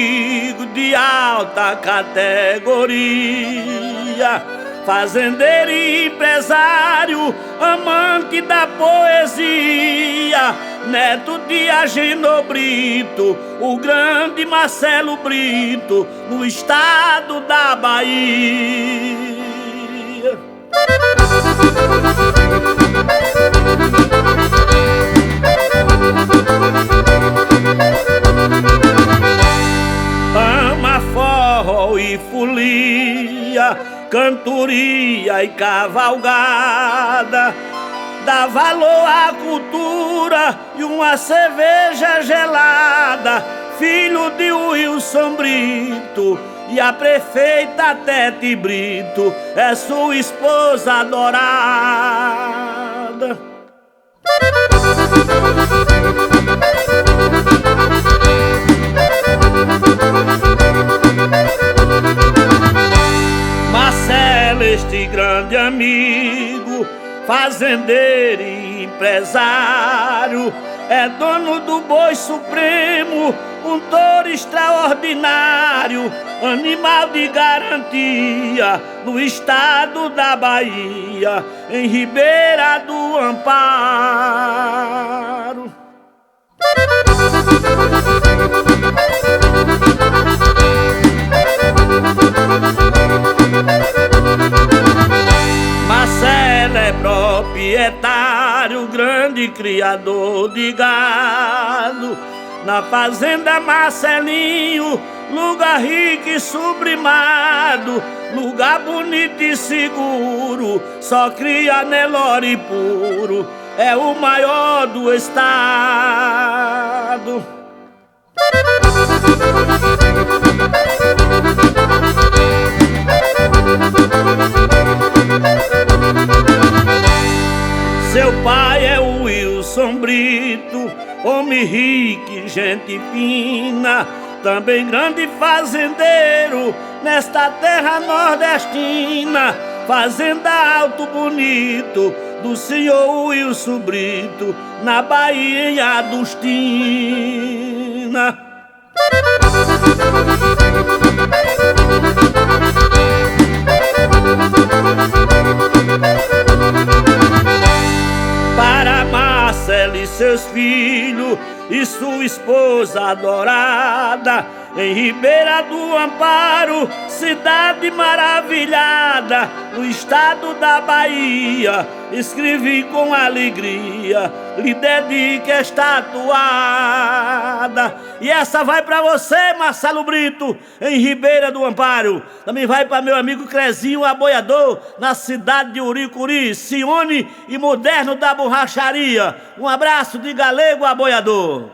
amigo de alta categoria, fazendeiro e empresário, amante da poesia, neto de Agenor Brito, o grande Marcelo Brito, no estado da Bahia. Ama forró e folia, cantoria e cavalgada, dá valor à cultura e uma cerveja gelada. Filho de Wilson Brito e a prefeita Tete Brito é sua esposa adorada. Marcelo, este grande amigo, fazendeiro e empresário, é dono do boi supremo, um touro extraordinário, animal de garantia, no estado da Bahia, em Ribeira do Amparo. Marcelo é proprietário, grande criador de gado, na fazenda Marcelinho, lugar rico e sublimado, lugar bonito e seguro, só cria Nelore puro, é o maior do estado. Seu pai é o Wilson Brito, homem rico e gente fina, também grande fazendeiro nesta terra nordestina. Fazenda Alto Bonito, do senhor Wilson Brito, na Bahia em Adustina. Para Marcelo e seus filhos e sua esposa adorada, em Ribeira do Amparo, cidade maravilhada, no estado da Bahia, escrevi com alegria, lhe dedico esta toada. E essa vai pra você, Marcelo Brito, em Ribeira do Amparo. Também vai para meu amigo Crezinho Aboiador, na cidade de Uricuri, Sione e Moderno da Borracharia. Um abraço de Galego Aboiador.